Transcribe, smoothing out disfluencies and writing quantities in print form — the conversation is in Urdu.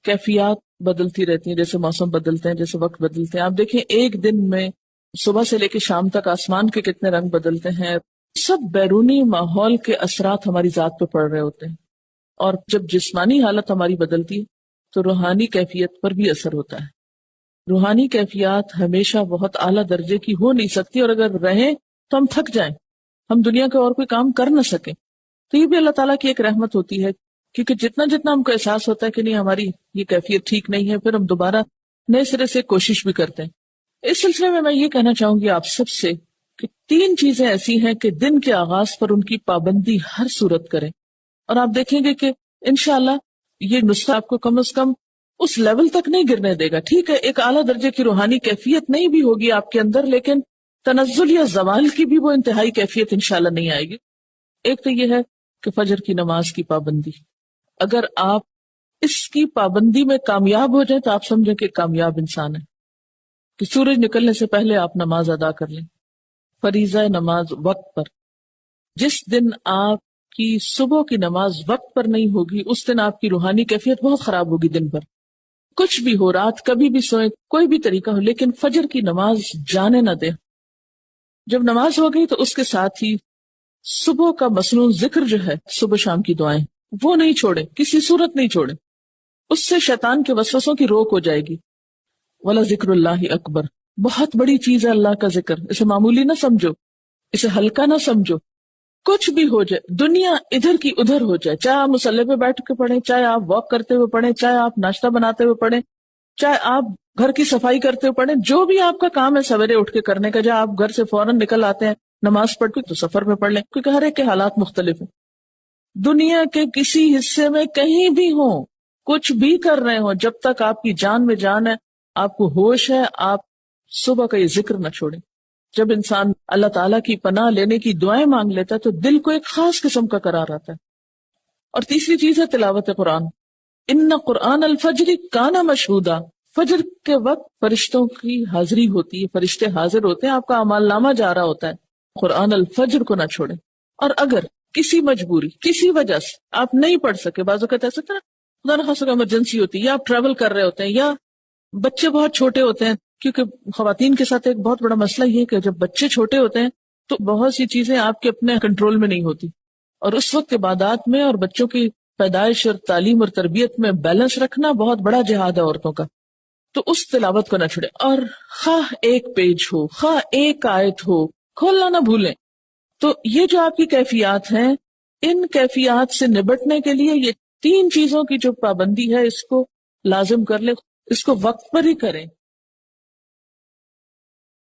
کیفیات بدلتی رہتی ہیں، جیسے موسم بدلتے ہیں، جیسے وقت بدلتے ہیں. آپ دیکھیں ایک دن میں صبح سے لے کے شام تک آسمان کے کتنے رنگ بدلتے ہیں. سب بیرونی ماحول کے اثرات ہماری ذات پہ پڑ رہے ہوتے ہیں. اور جب جسمانی حالت ہماری بدلتی ہے تو روحانی کیفیت پر بھی اثر ہوتا ہے. روحانی کیفیات ہمیشہ بہت اعلیٰ درجے کی ہو نہیں سکتی، اور اگر رہیں تو ہم تھک جائیں، ہم دنیا کا اور کوئی کام کر نہ سکیں. تو یہ بھی اللہ تعالیٰ کی ایک رحمت ہوتی ہے، کیونکہ جتنا ہم کو احساس ہوتا ہے کہ نہیں ہماری یہ کیفیت ٹھیک نہیں ہے، پھر ہم دوبارہ نئے سرے سے کوشش بھی کرتے ہیں. اس سلسلے میں یہ کہنا چاہوں گی آپ سب سے کہ 3 چیزیں ایسی ہیں کہ دن کے آغاز پر ان کی پابندی ہر صورت کریں، اور آپ دیکھیں گے کہ انشاءاللہ یہ نسخہ آپ کو کم از کم اس لیول تک نہیں گرنے دے گا. ٹھیک ہے ایک اعلیٰ درجے کی روحانی کیفیت نہیں بھی ہوگی آپ کے اندر، لیکن تنزل یا زوال کی بھی وہ انتہائی کیفیت انشاءاللہ نہیں آئے گی. ایک تو یہ ہے کہ فجر کی نماز کی پابندی، اگر آپ اس کی پابندی میں کامیاب ہو جائیں تو آپ سمجھیں کہ کامیاب انسان ہے. کہ سورج نکلنے سے پہلے آپ نماز ادا کر لیں، فریضہ نماز وقت پر. جس دن آپ کی صبح کی نماز وقت پر نہیں ہوگی اس دن آپ کی روحانی کیفیت بہت خراب ہوگی. دن بھر کچھ بھی ہو، رات کبھی بھی سوئیں، کوئی بھی طریقہ ہو، لیکن فجر کی نماز جانے نہ دیں. جب نماز ہو گئی تو اس کے ساتھ ہی صبح کا مصنون ذکر جو ہے، صبح شام کی دعائیں، وہ نہیں چھوڑیں، کسی صورت نہیں چھوڑیں. اس سے شیطان کے وسوسوں کی روک ہو جائے گی. وَلَا ذِكْرُ اللَّهِ اکبر، بہت بڑی چیز ہے اللہ کا ذکر. اسے معمولی نہ سمجھو، اسے ہلکا نہ سمجھو. کچھ بھی ہو جائے، دنیا ادھر کی ادھر ہو جائے، چاہے آپ مصلی پہ بیٹھ کے پڑھیں، چاہے آپ واک کرتے ہوئے پڑھیں، چاہے آپ ناشتہ بناتے ہوئے پڑھیں، چاہے آپ گھر کی صفائی کرتے ہوئے پڑھیں، جو بھی آپ کا کام ہے سویرے اٹھ کے کرنے کا، جب آپ گھر سے فوراً نکل آتے ہیں نماز پڑھ کے تو سفر میں پڑھ لیں، کیونکہ ہر ایک کے حالات مختلف ہیں. دنیا کے کسی حصے میں کہیں بھی ہوں، کچھ بھی کر رہے ہوں، جب تک آپ کی جان میں جان ہے، آپ کو ہوش ہے، آپ صبح کا یہ ذکر نہ چھوڑیں. جب انسان اللہ تعالیٰ کی پناہ لینے کی دعائیں مانگ لیتا ہے تو دل کو ایک خاص قسم کا قرار آتا ہے. اور تیسری چیز ہے تلاوت قرآن. ان قرآن الفجر کانا مشہودا، فجر کے وقت فرشتوں کی حاضری ہوتی ہے، فرشتے حاضر ہوتے ہیں، آپ کا اعمال نامہ جا رہا ہوتا ہے. قرآن الفجر کو نہ چھوڑیں. اور اگر کسی مجبوری، کسی وجہ سے آپ نہیں پڑھ سکے، بعض اوقات ایسا کہ خدا نخواستہ ایمرجنسی ہوتی ہے، یا آپ ٹریول کر رہے ہوتے ہیں، یا بچے بہت چھوٹے ہوتے ہیں، کیونکہ خواتین کے ساتھ ایک بہت بڑا مسئلہ یہ ہے کہ جب بچے چھوٹے ہوتے ہیں تو بہت سی چیزیں آپ کے اپنے کنٹرول میں نہیں ہوتی، اور اس وقت عبادات میں اور بچوں کی پیدائش اور تعلیم اور تربیت میں بیلنس رکھنا بہت بڑا جہاد ہے عورتوں کا. تو اس تلاوت کو نہ چھوڑے، اور خواہ ایک پیج ہو، خواہ ایک آیت ہو، کھولنا نہ بھولیں. تو یہ جو آپ کی کیفیات ہیں، ان کیفیات سے نبٹنے کے لیے یہ 3 چیزوں کی جو پابندی ہے اس کو لازم کر لیں، اس کو وقت پر ہی کریں.